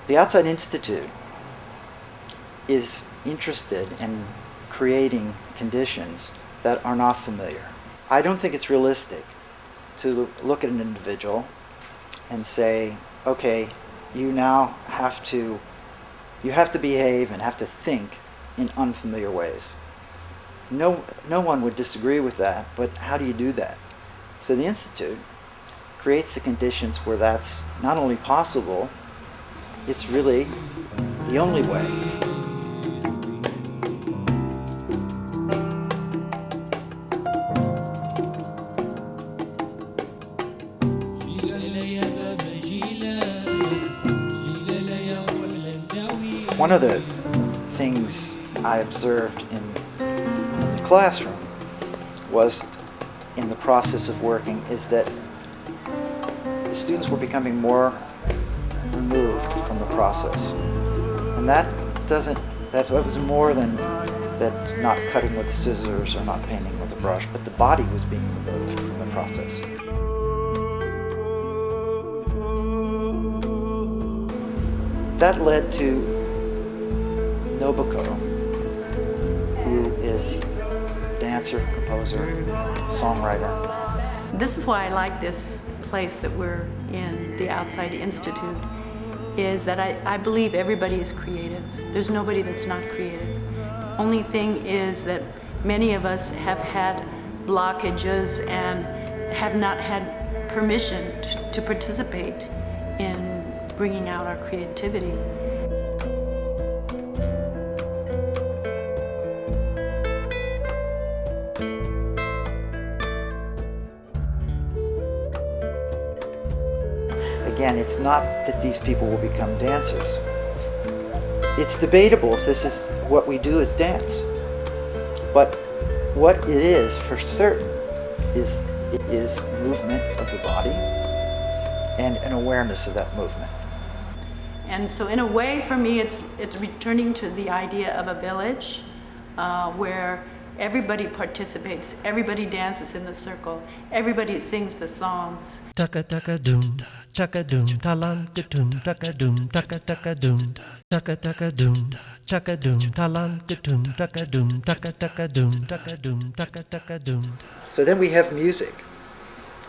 The Outside Institute is interested in creating conditions that are not familiar. I don't think it's realistic to look at an individual and say, okay, you now have to behave and have to think in unfamiliar ways. No one would disagree with that, but how do you do that? So the Institute creates the conditions where that's not only possible, it's really the only way. One of the things I observed in the classroom was, in the process of working, is that the students were becoming more removed from the process. And that was more than that, not cutting with the scissors or not painting with a brush, but the body was being removed from the process. That led to Nobuko, who is dancer, composer, songwriter. This is why I like this place that we're in, the Outside Institute, is that I believe everybody is creative. There's nobody that's not creative. Only thing is that many of us have had blockages and have not had permission to participate in bringing out our creativity. Again, it's not that these people will become dancers. It's debatable if this is what we do as dance. But what it is for certain is it is movement of the body and an awareness of that movement. And so in a way, for me, it's returning to the idea of a village where everybody participates, everybody dances in the circle, everybody sings the songs. Taka taka doom, taka doom, talanka doom, taka doom, taka doom, taka doom, taka doom, talanka doom, taka doom, taka doom, taka doom. So then we have music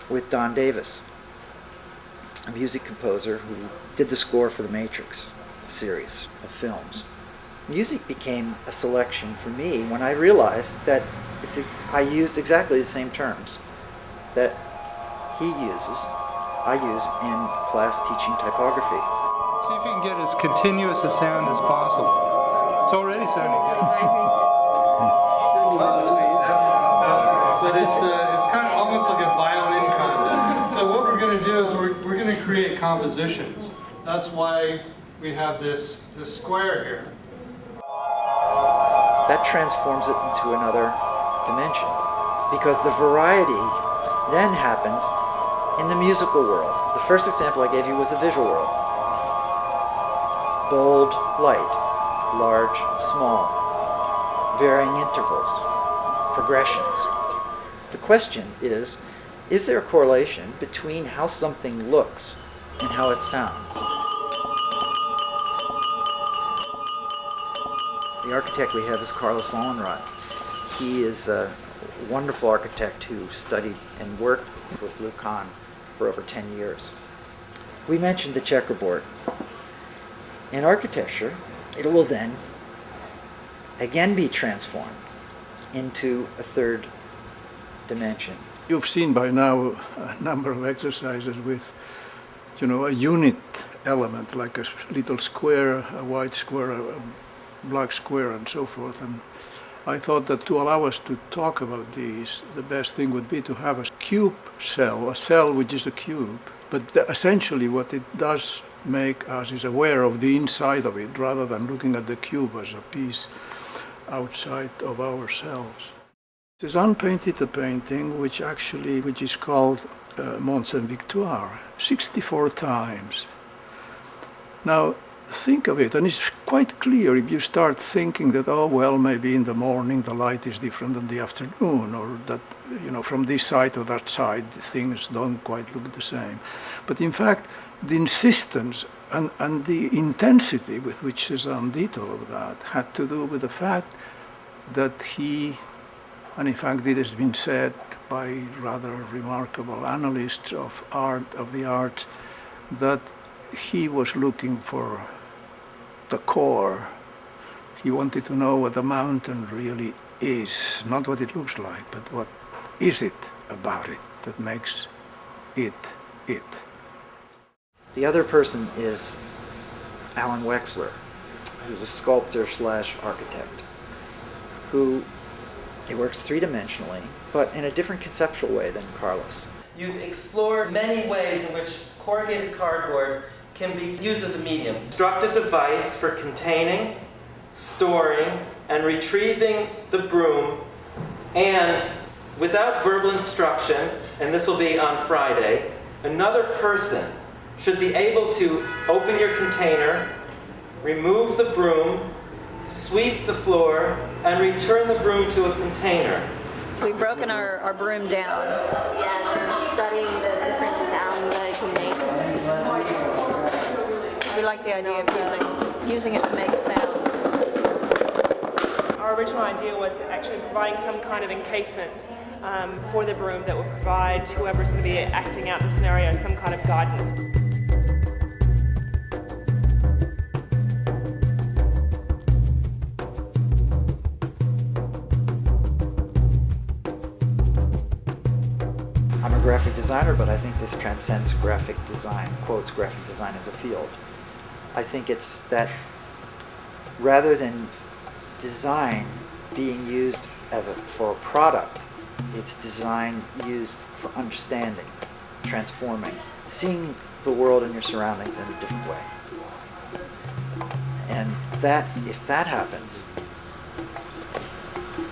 with Don Davis, a music composer who did the score for the Matrix series of films. Music became a selection for me when I realized that I used exactly the same terms that he uses, I use in class teaching typography. See if you can get as continuous a sound as possible. It's already sounding good. But it's kind of almost like a violin concert. So what we're going to do is we're going to create compositions. That's why we have this square here. That transforms it into another dimension, because the variety then happens in the musical world. The first example I gave you was the visual world. Bold, light, large, small, varying intervals, progressions. The question is there a correlation between how something looks and how it sounds? The architect we have is Carlos Wallenrod. He is a wonderful architect who studied and worked with Luc Kahn for over 10 years. We mentioned the checkerboard. In architecture, it will then again be transformed into a third dimension. You've seen by now a number of exercises with, a unit element, like a little square, a white square, a black square, and so forth. And I thought that to allow us to talk about these, the best thing would be to have a cube cell, a cell which is a cube. But essentially what it does make us is aware of the inside of it, rather than looking at the cube as a piece outside of ourselves. There's unpainted a painting which is called Mont Saint-Victoire, 64 times. Now, think of it, and it's quite clear if you start thinking that, maybe in the morning the light is different than the afternoon, or that, from this side to that side things don't quite look the same. But in fact, the insistence and the intensity with which Cézanne did all of that had to do with the fact that he, and in fact it has been said by rather remarkable analysts of the arts, that he was looking for the core. He wanted to know what the mountain really is, not what it looks like, but what is it about it that makes it it. The other person is Alan Wexler, who's a sculptor / architect, who he works three-dimensionally, but in a different conceptual way than Carlos. You've explored many ways in which corrugated cardboard can be used as a medium. Construct a device for containing, storing, and retrieving the broom, and without verbal instruction, and this will be on Friday, another person should be able to open your container, remove the broom, sweep the floor, and return the broom to a container. So we've broken our broom down. Yeah, we're studying the different sounds that it can make. So we like the idea of using it to make sounds. Our original idea was actually providing some kind of encasement for the broom that will provide whoever's going to be acting out the scenario some kind of guidance. I'm a graphic designer, but I think this transcends graphic design, quotes graphic design as a field. I think it's that rather than design being used for a product, it's design used for understanding, transforming, seeing the world and your surroundings in a different way. And if that happens,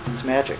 it's magic.